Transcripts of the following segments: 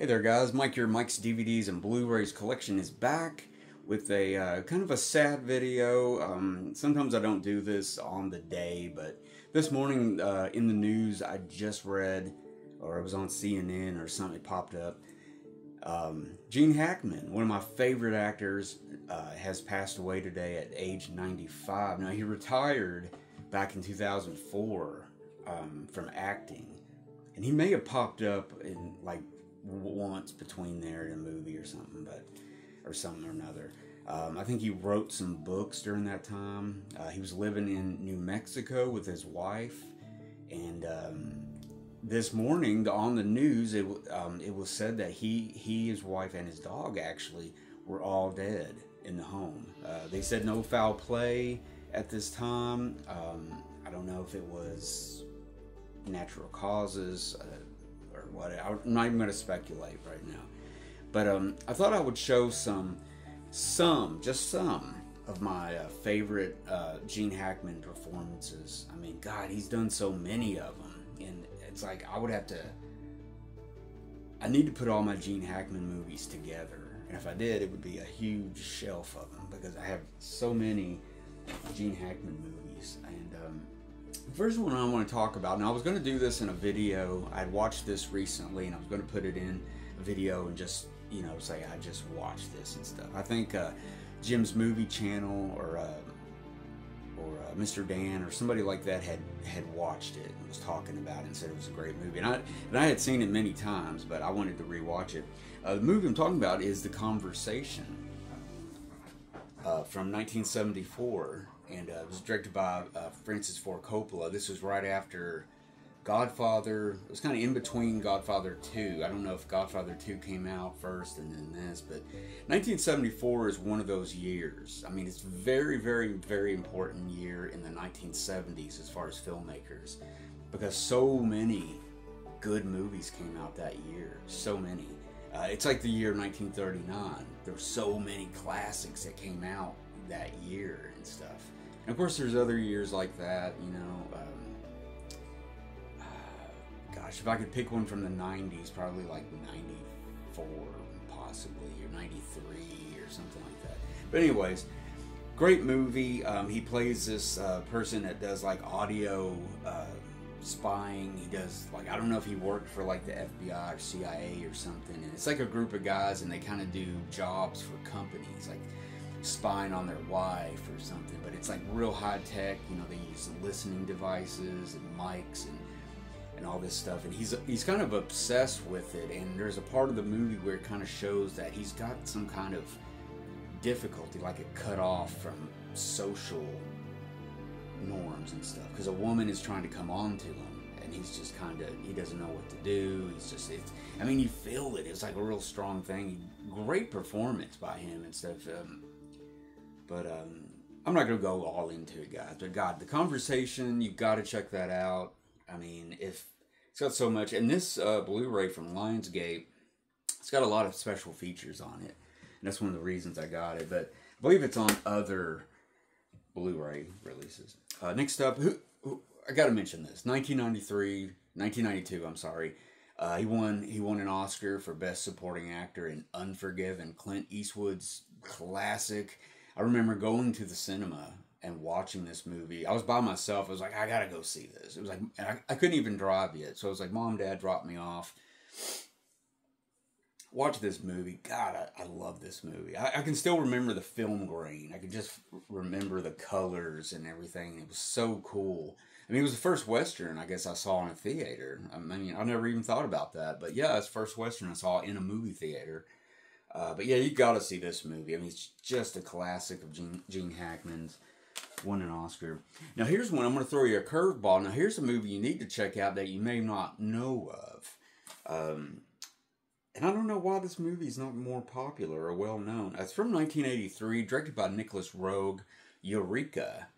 Hey there guys, Mike here. Mike's DVDs and Blu-rays collection is back with a kind of a sad video. Sometimes I don't do this on the day, but this morning in the news I just read, or it was on CNN or something, it popped up. Gene Hackman, one of my favorite actors, has passed away today at age 95. Now, he retired back in 2004 from acting, and he may have popped up in like once between there in a movie or something, or something or another. I think he wrote some books during that time. He was living in New Mexico with his wife, and this morning on the news, it was said that he, his wife, and his dog actually were all dead in the home. They said no foul play at this time. I don't know if it was natural causes or what. I'm not even going to speculate right now. But I thought I would show just some of my favorite Gene Hackman performances. I mean, God, he's done so many of them. And it's like I need to put all my Gene Hackman movies together. And if I did, it would be a huge shelf of them because I have so many Gene Hackman movies. And the first one I want to talk about, now I was going to do this in a video. I watched this recently and I was going to put it in a video and just, you know, say I just watched this and stuff. I think Jim's Movie Channel or Mr. Dan or somebody like that had watched it and was talking about it and said it was a great movie. And I had seen it many times, but I wanted to rewatch it. The movie I'm talking about is The Conversation from 1974, and it was directed by Francis Ford Coppola. This was right after Godfather. It was kind of in between Godfather 2. I don't know if Godfather 2 came out first and then this, but 1974 is one of those years. I mean, it's very, very, very important year in the 1970s as far as filmmakers, because so many good movies came out that year. So many. It's like the year 1939. There were so many classics that came out that year and stuff. And of course, there's other years like that, you know. Gosh, if I could pick one from the 90s, probably like 94 possibly, or 93 or something like that. But anyways, great movie. He plays this person that does like audio spying. He does, like, I don't know if he worked for like the FBI or CIA or something. And it's like a group of guys and they kind of do jobs for companies, like spying on their wife or something. But it's like real high tech, you know, they use listening devices and mics and all this stuff, and he's kind of obsessed with it. And there's a part of the movie where it kind of shows that he's got some kind of difficulty, like a cut off from social norms and stuff, because a woman is trying to come on to him and he's just kind of, he doesn't know what to do. I mean, you feel it. It's like a real strong thing. Great performance by him and stuff. I'm not going to go all into it, guys, but God, The Conversation, you got to check that out. I mean, if it's got so much, and this Blu-ray from Lionsgate, it's got a lot of special features on it, and that's one of the reasons I got it. But I believe it's on other Blu-ray releases. Next up, I got to mention this: 1992. I'm sorry, he won an Oscar for Best Supporting Actor in Unforgiven, Clint Eastwood's classic. I remember going to the cinema and watching this movie. I was by myself. I was like, I gotta go see this. It was like, and I couldn't even drive yet. So I was like, Mom, Dad dropped me off. Watch this movie. God, I love this movie. I can still remember the film grain. I can just remember the colors and everything. It was so cool. I mean, it was the first Western I guess I saw in a theater. I mean, I never even thought about that. But yeah, it's the first Western I saw in a movie theater. But yeah, you gotta see this movie. I mean, it's just a classic of Gene Hackman's. Won an Oscar. Now here's one. I'm going to throw you a curveball. Now here's a movie you need to check out that you may not know of. And I don't know why this movie is not more popular or well known. It's from 1983, directed by Nicholas Roeg, Eureka.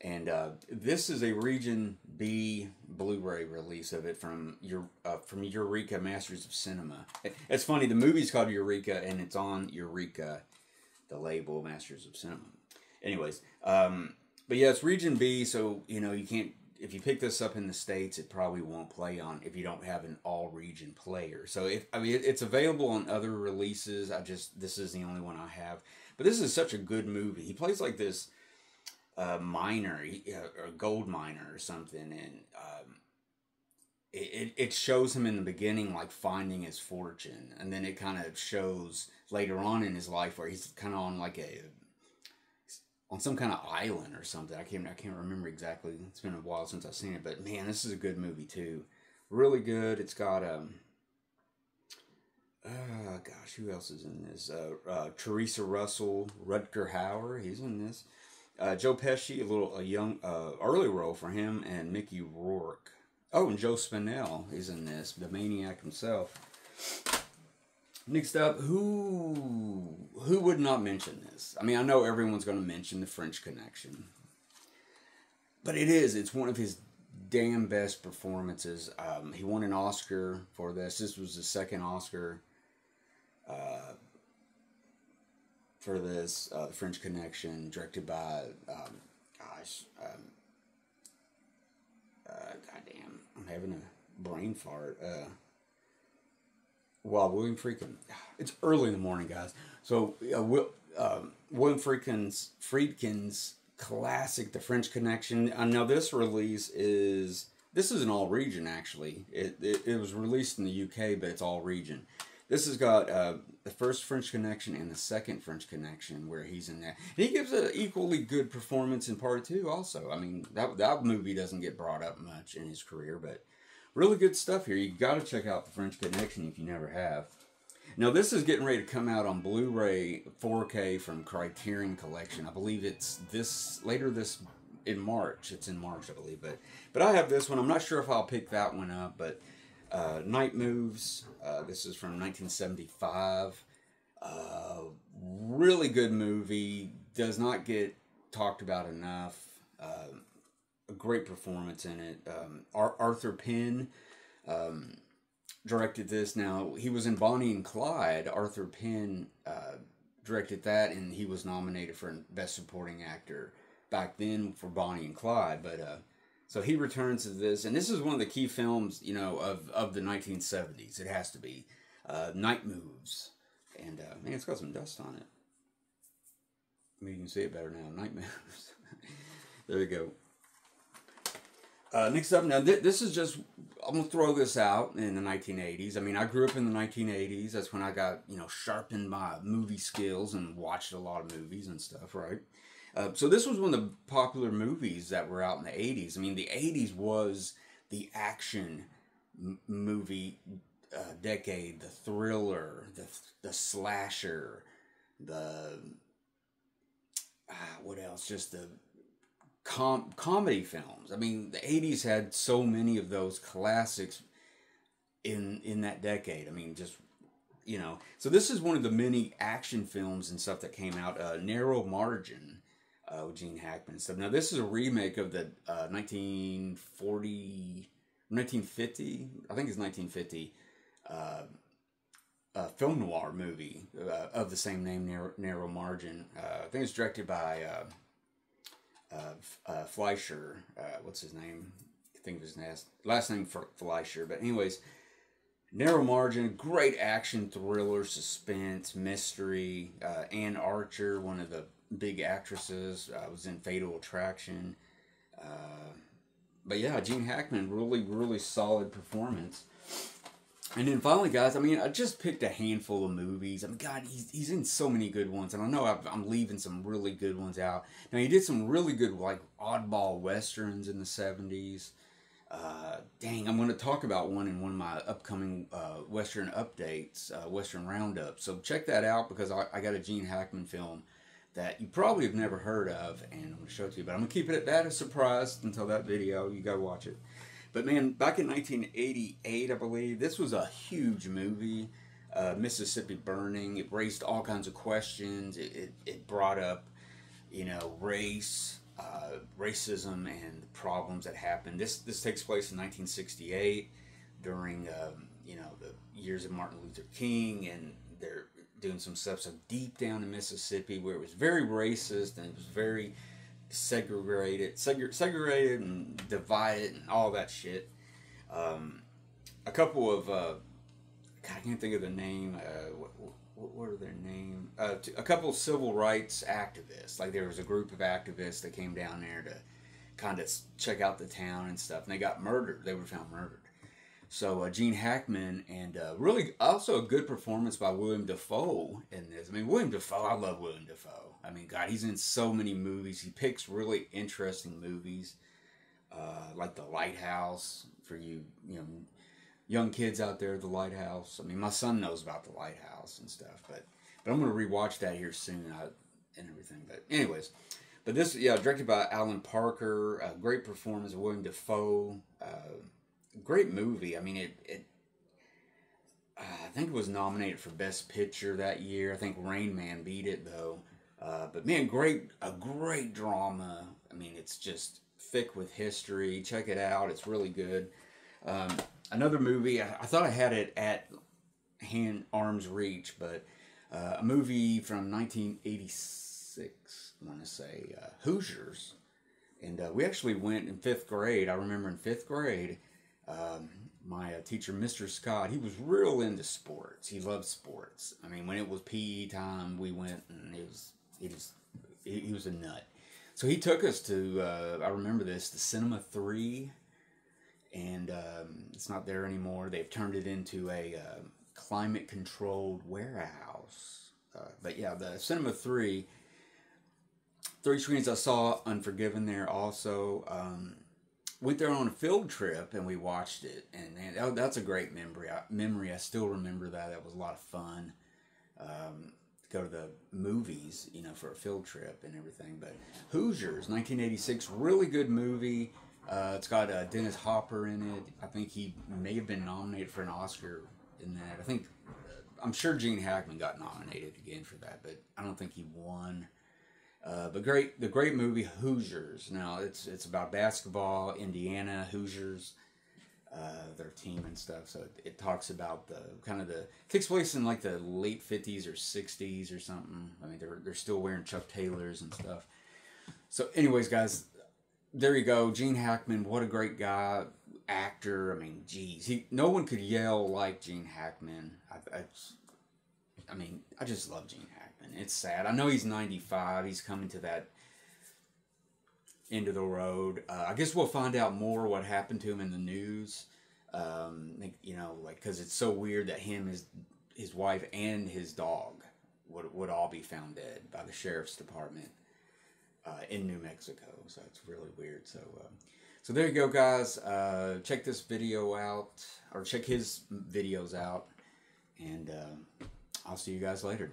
And this is a Region B Blu-ray release of it from Eureka Masters of Cinema. It's funny, the movie's called Eureka and it's on Eureka, the label Masters of Cinema. Anyways, but yeah, it's Region B, so, you know, you can't, if you pick this up in the States, it probably won't play on if you don't have an all-region player. So it's available on other releases. This is the only one I have. But this is such a good movie. He plays like this miner, or gold miner or something, and it shows him in the beginning like finding his fortune, and then it kind of shows later on in his life where he's kind of on like on some kind of island or something. I can't remember exactly. It's been a while since I've seen it, but man, this is a good movie too. Really good. It's got gosh, who else is in this? Teresa Russell, Rutger Hauer, he's in this. Joe Pesci, a young early role for him, and Mickey Rourke. Oh, and Joe Spinell is in this, the maniac himself. Next up, who would not mention this? I mean, I know everyone's going to mention The French Connection. But it's one of his damn best performances. He won an Oscar for this. This was his second Oscar for this, The French Connection, directed by, goddamn, I'm having a brain fart. William Friedkin. It's early in the morning, guys. So William Friedkin's classic, The French Connection. Now this release is an all region actually. It was released in the UK, but it's all region. This has got the first French Connection and the second French Connection where he's in that. And he gives an equally good performance in part two also. I mean, that movie doesn't get brought up much in his career, but really good stuff here. You got to check out The French Connection if you never have. Now, this is getting ready to come out on Blu-ray 4K from Criterion Collection. I believe it's in March. It's in March, I believe. But I have this one. I'm not sure if I'll pick that one up, but Night Moves. This is from 1975. Really good movie. Does not get talked about enough. A great performance in it. Arthur Penn directed this. Now, he was in Bonnie and Clyde. Arthur Penn directed that, and he was nominated for Best Supporting Actor back then for Bonnie and Clyde. But so he returns to this, and this is one of the key films, of the 1970s. It has to be Night Moves, and man, it's got some dust on it. Maybe you can see it better now. Night Moves. There you go. Next up, now this is just, I'm going to throw this out in the 1980s. I mean, I grew up in the 1980s. That's when I got, sharpened my movie skills and watched a lot of movies and stuff, right? So this was one of the popular movies that were out in the 80s. I mean, the 80s was the action movie decade, the thriller, the slasher, what else? Just the comedy films. I mean, the 80s had so many of those classics in that decade. I mean, just, So this is one of the many action films and stuff that came out. Narrow Margin with Gene Hackman and stuff. Now, this is a remake of the 1950, I think it's 1950, film noir movie of the same name, Narrow Margin. I think it's directed by Fleischer. What's his name? I think of his last name Fleischer. But anyways, Narrow Margin, great action thriller, suspense, mystery. Anne Archer, one of the big actresses, was in Fatal Attraction. But yeah, Gene Hackman, really, really solid performance. And then finally, guys, I mean, I just picked a handful of movies. I mean, God, he's in so many good ones. And I know I'm leaving some really good ones out. Now, he did some really good, like, oddball westerns in the 70s. Dang, I'm going to talk about one in one of my upcoming Western updates, Western Roundup. So check that out, because I got a Gene Hackman film that you probably have never heard of, and I'm going to show it to you. But I'm going to keep it at that a surprise until that video. You got to watch it. But man, back in 1988, I believe, this was a huge movie, Mississippi Burning. It raised all kinds of questions. It brought up, race, racism, and the problems that happened. This takes place in 1968 during, the years of Martin Luther King, and they're doing some stuff so deep down in Mississippi where it was very racist and it was very segregated and divided and all that shit. A couple of God, I can't think of the name. What are their name? A couple of civil rights activists. Like there was a group of activists that came down there to kind of check out the town and stuff, and they got murdered. They were found murdered. So Gene Hackman, and really also a good performance by William Dafoe in this. I mean, William Dafoe, I love William Dafoe. I mean, God, he's in so many movies. He picks really interesting movies, like The Lighthouse, for you know, young kids out there, The Lighthouse. I mean, my son knows about The Lighthouse and stuff, but I'm going to rewatch that here soon and everything. But anyways, but this, yeah, directed by Alan Parker, a great performance of William Dafoe, great movie. I mean, I think it was nominated for Best Picture that year. I think Rain Man beat it though. But man, a great drama. I mean, it's just thick with history. Check it out. It's really good. Another movie, I thought I had it at arm's reach, but a movie from 1986, I want to say, Hoosiers. And we actually went in 5th grade. I remember in 5th grade, my teacher, Mr. Scott, he was real into sports. He loved sports. I mean, when it was PE time, we went, and he was a nut. So he took us to, I remember this, the Cinema 3, and it's not there anymore. They've turned it into a climate-controlled warehouse. But yeah, the Cinema 3 screens. I saw Unforgiven there also. Went there on a field trip and we watched it, and man, that's a great memory. I still remember that. That was a lot of fun. To go to the movies, you know, for a field trip and everything. But Hoosiers, 1986, really good movie. It's got Dennis Hopper in it. I think he may have been nominated for an Oscar in that. I'm sure Gene Hackman got nominated again for that, but I don't think he won. The great movie Hoosiers. Now it's about basketball, Indiana Hoosiers, their team and stuff. So it talks about takes place in like the late 50s or 60s or something. I mean, they're still wearing Chuck Taylors and stuff. So anyways, guys, there you go. Gene Hackman, what a great guy, actor. I mean, geez, no one could yell like Gene Hackman. I just love Gene Hackman. It's sad. I know he's 95. He's coming to that end of the road. I guess we'll find out more what happened to him in the news. You know, like, because it's so weird that his wife, and his dog would all be found dead by the sheriff's department in New Mexico. So it's really weird. So there you go, guys. Check this video out, or check his videos out, and I'll see you guys later.